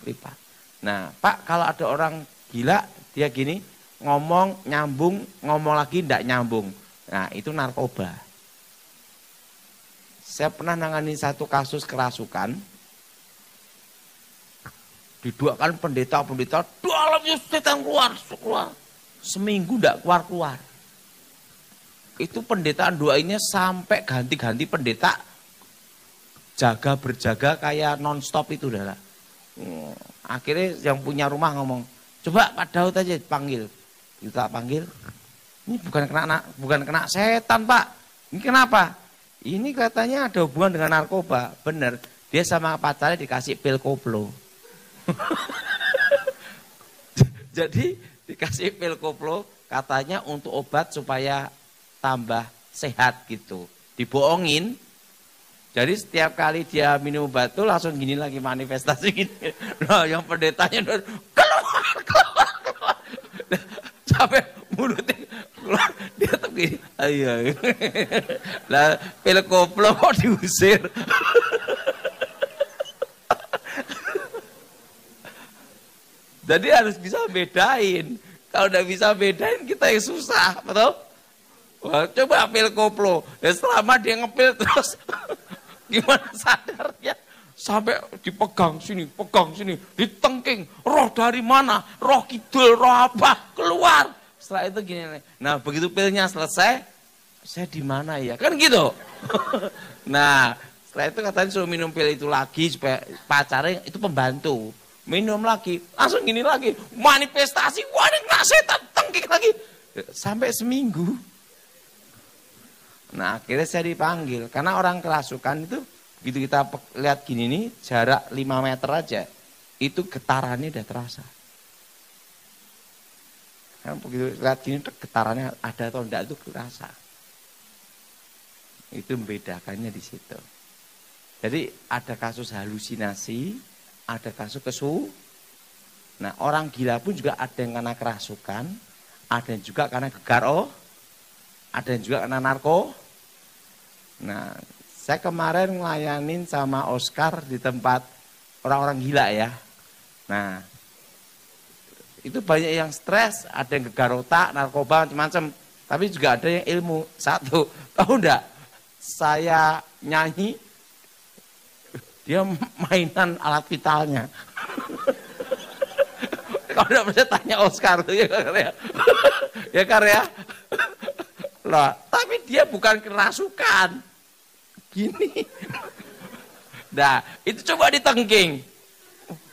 lipat. Nah Pak kalau ada orang gila dia gini ngomong nyambung, ngomong lagi tidak nyambung. Nah itu narkoba. Saya pernah nangani satu kasus kerasukan. Diduakan pendeta-pendeta, dalamnya setan keluar. Seminggu tidak keluar-keluar. Itu pendetaan doainnya sampai ganti-ganti pendeta. Berjaga kayak non-stop itu udah lah. Akhirnya yang punya rumah ngomong, coba Pak Daud aja panggil. Kita panggil, ini bukan kena setan Pak. Ini kenapa? Ini katanya ada hubungan dengan narkoba. Bener, dia sama pacarnya dikasih pil koplo. Jadi dikasih pil koplo katanya untuk obat supaya tambah sehat gitu. Dibohongin. Jadi setiap kali dia minum obat tuh langsung gini lagi manifestasi gini. Nah yang pendetanya keluar. Sampai mulutnya keluar. Dia tuh gini. Ayo. Lah pil koplo kok diusir. Jadi harus bisa bedain. Kalau udah bisa bedain kita yang susah, betul? Wah, coba pil koplo. Ya selama dia ngepil terus gimana sadarnya? Sampai dipegang sini, ditengking. Roh dari mana? Roh kidul, roh apa? Keluar. Setelah itu gini. Nah, begitu pilnya selesai, saya di mana ya? Kan gitu. Nah, setelah itu katanya suruh minum pil itu lagi supaya pacarnya itu pembantu. Minum lagi, langsung gini lagi. Manifestasi, wah ini kena setan, tengking lagi. Sampai seminggu. Nah akhirnya saya dipanggil, karena orang kerasukan itu, begitu kita lihat gini nih, jarak 5 meter aja, itu getarannya udah terasa. Kan begitu lihat gini, getarannya ada atau enggak itu terasa. Itu membedakannya di situ. Jadi ada kasus halusinasi, ada kasus Nah orang gila pun juga ada yang karena kerasukan, ada yang juga karena ada yang juga karena narko. Nah saya kemarin ngelayanin sama Oscar di tempat orang-orang gila ya. Nah itu banyak yang stres, ada yang gegar otak, narkoba, macam-macam. Tapi juga ada yang ilmu. Satu, tahu enggak? Saya nyanyi, dia mainan alat vitalnya. Kalau enggak bisa tanya Oscar tuh ya karya. Ya karya. Loh, tapi dia bukan kerasukan. Gini. Nah, itu coba ditengking.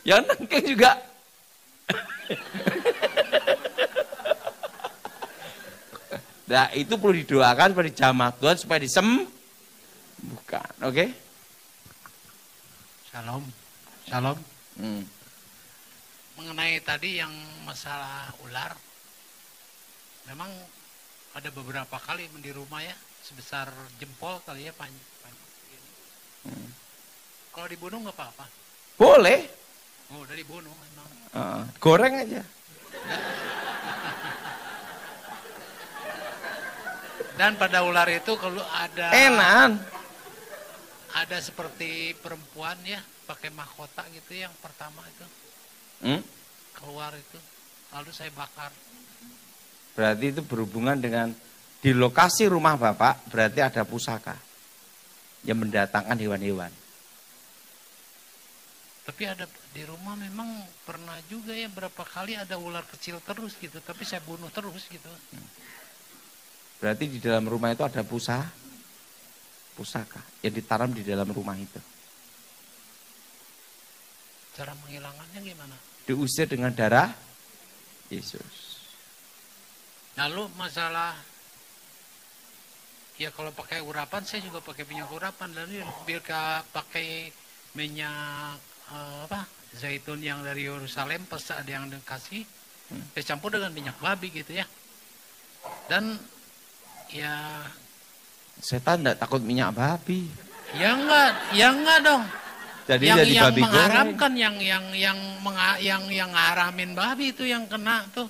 Yang tengking juga. Nah, itu perlu didoakan supaya dijamah Tuhan supaya disembuhkan. Oke? Shalom. Shalom. Hmm. Mengenai tadi yang masalah ular, memang ada beberapa kali di rumah ya, sebesar jempol kali ya panjang. Kalau dibunuh nggak apa-apa? Boleh. Oh, udah dibunuh memang. Goreng aja. Dan pada ular itu kalau ada Enak. ada seperti perempuan ya pakai mahkota gitu yang pertama itu keluar itu, lalu saya bakar. Berarti itu berhubungan dengan di lokasi rumah Bapak, berarti ada pusaka yang mendatangkan hewan-hewan. Tapi ada di rumah memang pernah juga ya berapa kali ada ular kecil terus gitu, tapi saya bunuh terus gitu. Berarti di dalam rumah itu ada pusaka yang ditanam di dalam rumah itu. Cara menghilangkannya gimana? Diusir dengan darah Yesus. Lalu masalah ya kalau pakai urapan, saya juga pakai minyak urapan. Lalu biar pakai minyak zaitun yang dari Yerusalem, pas ada yang dikasih, saya campur dengan minyak babi gitu ya. Dan ya setan enggak takut minyak babi. Ya enggak dong. Jadi yang babi mengharamkan yang ngaramin babi itu yang kena tuh.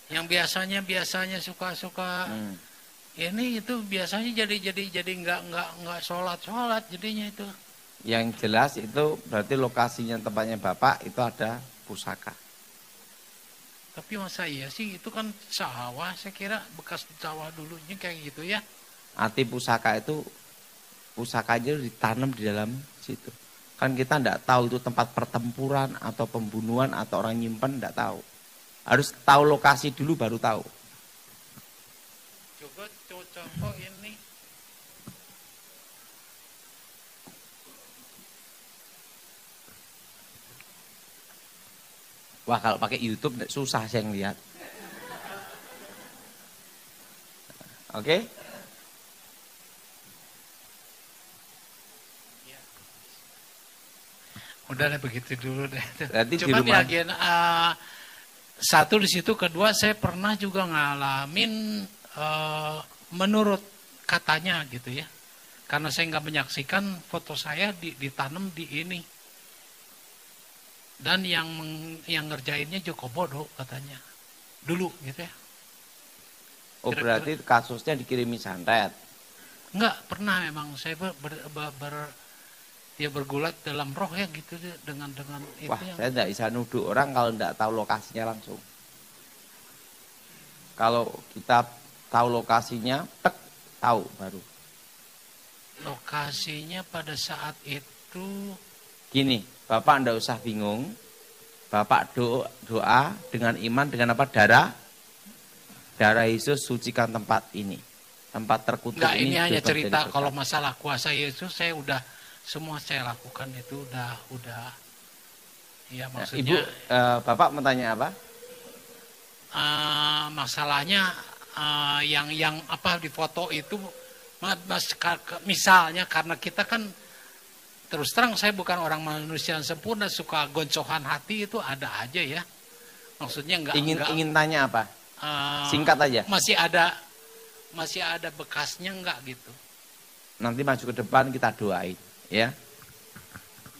Yang biasanya suka ini itu biasanya jadi enggak sholat jadinya itu. Yang jelas itu berarti lokasinya tempatnya Bapak itu ada pusaka. Tapi masa iya sih, itu kan sawah, saya kira bekas sawah dulunya kayak gitu ya. Arti pusaka itu, pusakanya ditanam di dalam situ. Kan kita enggak tahu itu tempat pertempuran atau pembunuhan atau orang nyimpen, enggak tahu. Harus tahu lokasi dulu baru tahu. Coba contoh ini. Wah, kalau pakai YouTube susah saya ngeliat. Oke? Udah deh begitu dulu deh. Berarti Cuman di rumah... bagian satu di situ, kedua saya pernah juga ngalamin menurut katanya gitu ya. Karena saya nggak menyaksikan, foto saya ditanam di ini. Dan yang ngerjainnya Joko Bodo katanya. Dulu gitu ya. Oh, berarti kasusnya dikirimi santet. Enggak, pernah memang saya dia bergulat dalam roh ya gitu dengan itu. Wah, yang... saya tidak bisa nuduh orang kalau tidak tahu lokasinya langsung. Kalau kita tahu lokasinya, tahu baru. Lokasinya pada saat itu Gini, Bapak tidak usah bingung. Bapak doa dengan iman dengan apa? Darah Yesus sucikan tempat ini. Tempat terkutuk enggak, ini. ini hanya cerita kalau masalah kuasa Yesus saya udah semua saya lakukan itu udah ya maksudnya. Ibu, Bapak mau tanya apa? Masalahnya yang apa di foto itu misalnya karena kita kan terus terang saya bukan orang manusia yang sempurna, suka goncohan hati itu ada aja ya. Maksudnya ingin tanya apa? Singkat aja. Masih ada bekasnya enggak gitu. Nanti maju ke depan kita doain, ya.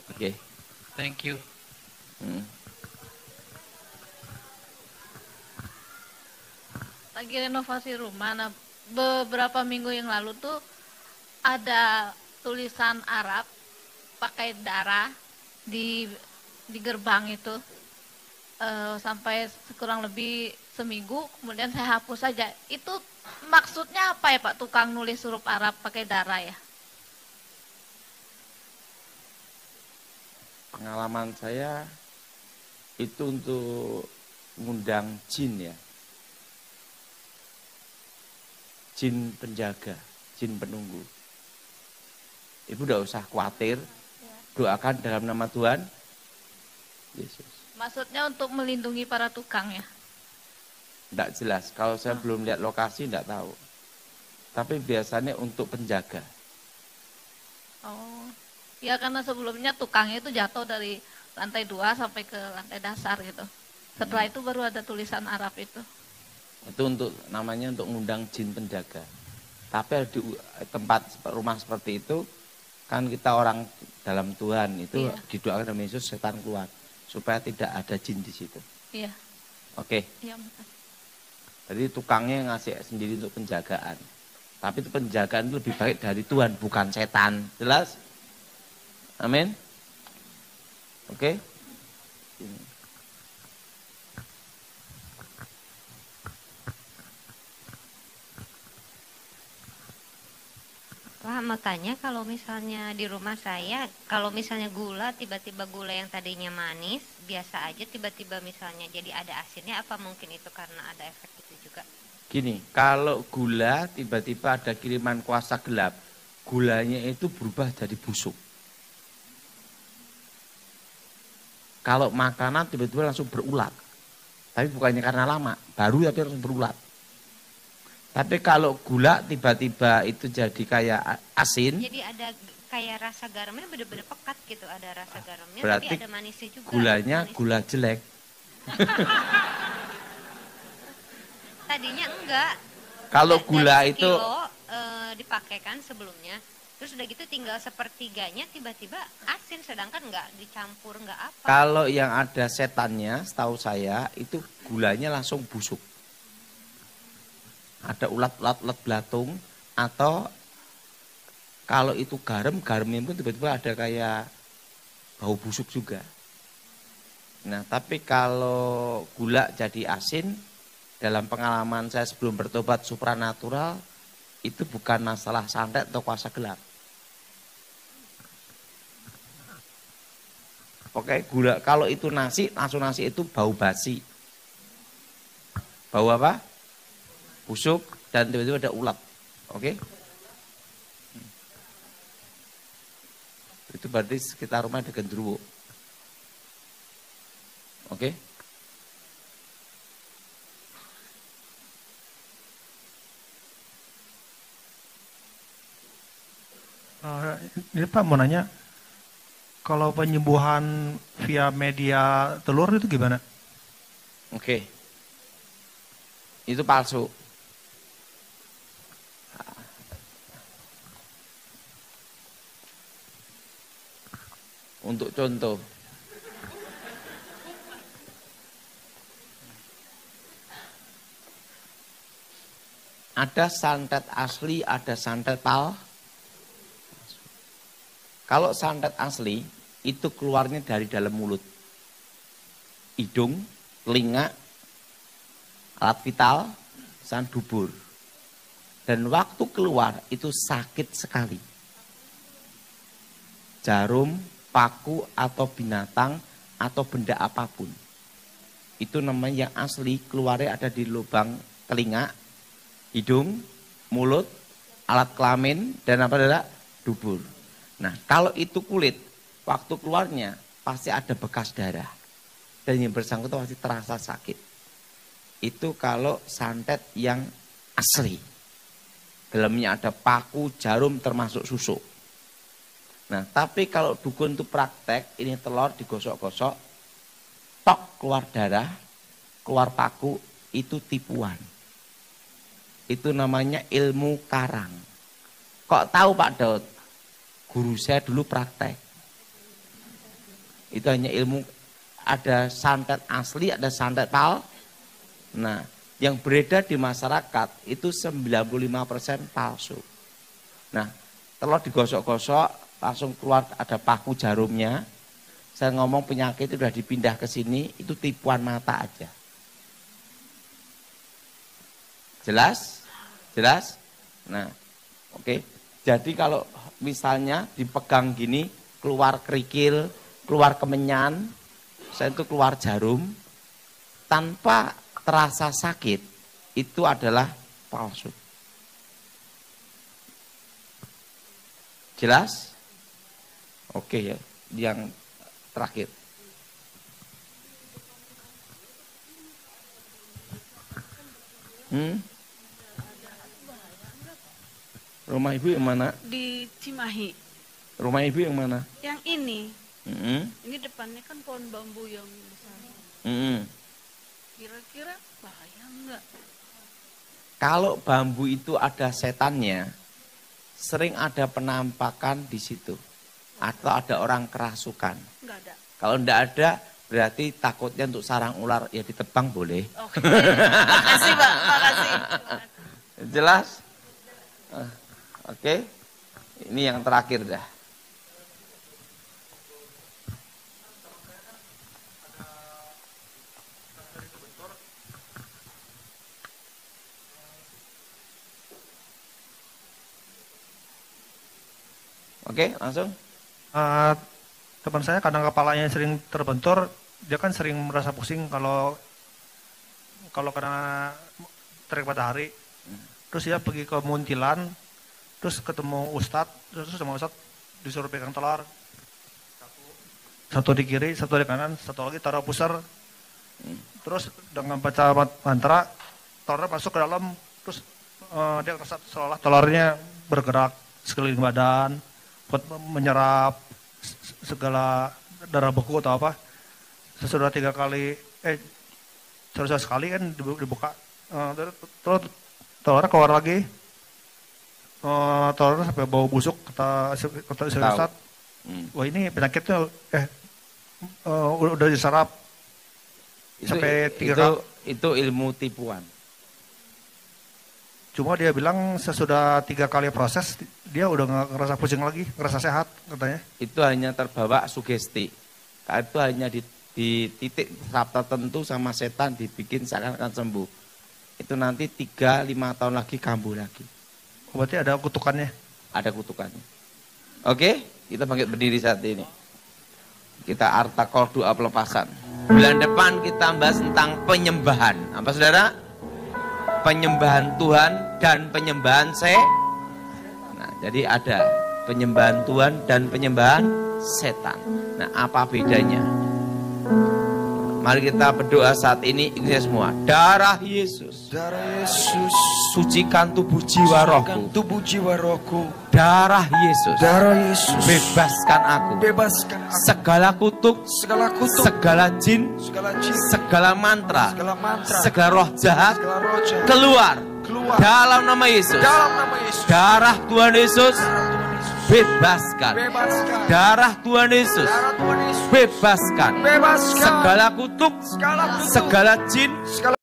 Oke. Thank you. Lagi renovasi rumah, nah beberapa minggu yang lalu tuh ada tulisan Arab pakai darah di gerbang itu sampai kurang lebih seminggu, kemudian saya hapus saja. Itu maksudnya apa ya Pak, tukang nulis huruf Arab pakai darah ya? Pengalaman saya itu untuk ngundang jin ya. Jin penjaga, jin penunggu. Ibu tidak usah khawatir, doakan dalam nama Tuhan Yesus. Maksudnya untuk melindungi para tukang ya? Tidak jelas. Kalau saya belum lihat lokasi, tidak tahu. Tapi biasanya untuk penjaga. Oh, ya karena sebelumnya tukangnya itu jatuh dari lantai 2 sampai ke lantai dasar gitu. Setelah itu baru ada tulisan Arab itu. Itu untuk namanya untuk ngundang jin penjaga. Tapi di tempat rumah seperti itu, kan kita orang dalam Tuhan itu didoakan sama Yesus setan keluar supaya tidak ada jin di situ. Iya. Oke. Iya, makasih. Jadi tukangnya ngasih sendiri untuk penjagaan. Tapi itu penjagaan itu lebih baik dari Tuhan, bukan setan. Jelas? Amin. Oke. Wah, makanya kalau misalnya di rumah saya, kalau misalnya gula, tiba-tiba gula yang tadinya manis, biasa aja tiba-tiba misalnya jadi ada asinnya, apa mungkin itu karena ada efek itu juga? Gini, kalau gula tiba-tiba ada kiriman kuasa gelap, gulanya itu berubah jadi busuk. Kalau makanan tiba-tiba langsung berulat, tapi bukannya karena lama, baru tapi langsung berulat. Tapi kalau gula tiba-tiba itu jadi kayak asin. Jadi ada kayak rasa garamnya benar-benar pekat gitu, ada rasa garamnya berarti tapi ada manisnya juga. Gulanya manis. Gula jelek. Tadinya enggak. Kalau Dari gula itu sekilo, dipakai kan sebelumnya. Terus udah gitu tinggal sepertiganya tiba-tiba asin, sedangkan enggak dicampur, enggak apa. kalau yang ada setannya, setahu saya itu gulanya langsung busuk. Ada ulat-ulat belatung, atau kalau itu garamnya pun tiba-tiba ada kayak bau busuk juga. Nah, tapi kalau gula jadi asin, dalam pengalaman saya sebelum bertobat supranatural, itu bukan masalah santet atau kuasa gelap. Oke, gula kalau itu nasi, langsung nasi itu bau basi. Bau apa? Busuk dan tiba-tiba ada ulat. Oke? Itu berarti sekitar rumah ada genderuwo. Oke? Ini Pak mau nanya, kalau penyembuhan via media telur itu gimana? Oke. Itu palsu. Untuk contoh, ada santet asli, ada santet palsu. Kalau santet asli itu keluarnya dari dalam mulut, hidung, telinga, alat vital, dan dubur. Dan waktu keluar itu sakit sekali. Jarum, paku, atau binatang, atau benda apapun. Itu namanya yang asli, keluarnya ada di lubang telinga, hidung, mulut, alat kelamin, dan apa ada dubur. Nah, kalau itu kulit, waktu keluarnya pasti ada bekas darah. Dan yang bersangkutan pasti terasa sakit. Itu kalau santet yang asli. Dalamnya ada paku, jarum, termasuk susuk. Nah, tapi kalau dukun itu praktek, ini telur digosok-gosok, tok keluar darah, keluar paku, itu tipuan. Itu namanya ilmu karang. Kok tahu Pak Daud? Guru saya dulu praktek. Itu hanya ilmu, ada santet asli, ada santet palsu. Nah, yang beredar di masyarakat itu 95% palsu. Nah, telur digosok-gosok, langsung keluar ada paku jarumnya. Saya ngomong penyakit itu sudah dipindah ke sini, itu tipuan mata aja. Jelas? Jelas? Nah, oke. Jadi kalau misalnya dipegang gini, keluar kerikil, keluar kemenyan, saya itu keluar jarum, tanpa terasa sakit, itu adalah palsu. Jelas? Oke ya, yang terakhir. Rumah ibu yang mana? Di Cimahi. Rumah ibu yang mana? Yang ini. Ini depannya kan pohon bambu yang besar. Kira-kira bahaya enggak? Kalau bambu itu ada setannya, sering ada penampakan di situ. Atau ada orang kerasukan. Enggak ada. Kalau enggak ada, berarti takutnya untuk sarang ular, ya ditebang boleh. Oke. Makasih Pak, makasih. Jelas? Oke. Ini yang terakhir dah. Oke, langsung. Teman saya kadang kepalanya sering terbentur, dia kan sering merasa pusing kalau kena terik matahari. Terus dia pergi ke Muntilan, terus ketemu Ustadz, terus sama Ustadz disuruh pegang telur. Satu di kiri, satu di kanan, satu lagi taruh pusar. Terus dengan baca mantra, telurnya masuk ke dalam, terus dia merasa seolah telurnya bergerak sekeliling badan, buat menyerap segala darah beku atau apa. Sesudah 3 kali, sesudah sekali kan dibuka, terus telurnya keluar lagi, telurnya sampai bau busuk, kata Ustaz. Wah ini penyakitnya udah diserap sampai 3 kali. Itu ilmu tipuan. Cuma dia bilang sesudah 3 kali proses, dia udah nggak ngerasa pusing lagi, ngerasa sehat katanya. Itu hanya terbawa sugesti. Itu hanya di titik tertentu sama setan dibikin seakan-akan sembuh. Itu nanti 3-5 tahun lagi kambuh lagi. Berarti ada kutukannya? Ada kutukannya. Oke, kita bangkit berdiri saat ini. Kita artakol doa pelepasan. Bulan depan kita bahas tentang penyembahan. Apa saudara? Penyembahan Tuhan dan penyembahan Nah, jadi ada penyembahan Tuhan dan penyembahan setan. Nah, apa bedanya? Mari kita berdoa saat ini, ini semua. Darah Yesus. Darah Yesus. Sucikan tubuh jiwa rohku. Tubuh jiwa rohku. Darah Yesus. Darah Yesus. Bebaskan aku. Bebaskan aku. Segala kutuk. Segala kutuk. Segala jin. Segala jin. Segala mantra. Segala mantra. Segala roh jahat. Segala roh jahat. Keluar. Keluar. Dalam nama Yesus. Dalam nama Yesus. Darah Tuhan Yesus. Darah Tuhan Yesus. Bebaskan. Bebaskan. Darah Tuhan Yesus. Darah Tuhan Yesus. Bebaskan. Bebaskan. Segala kutuk. Segala kutuk. Segala jin. Segala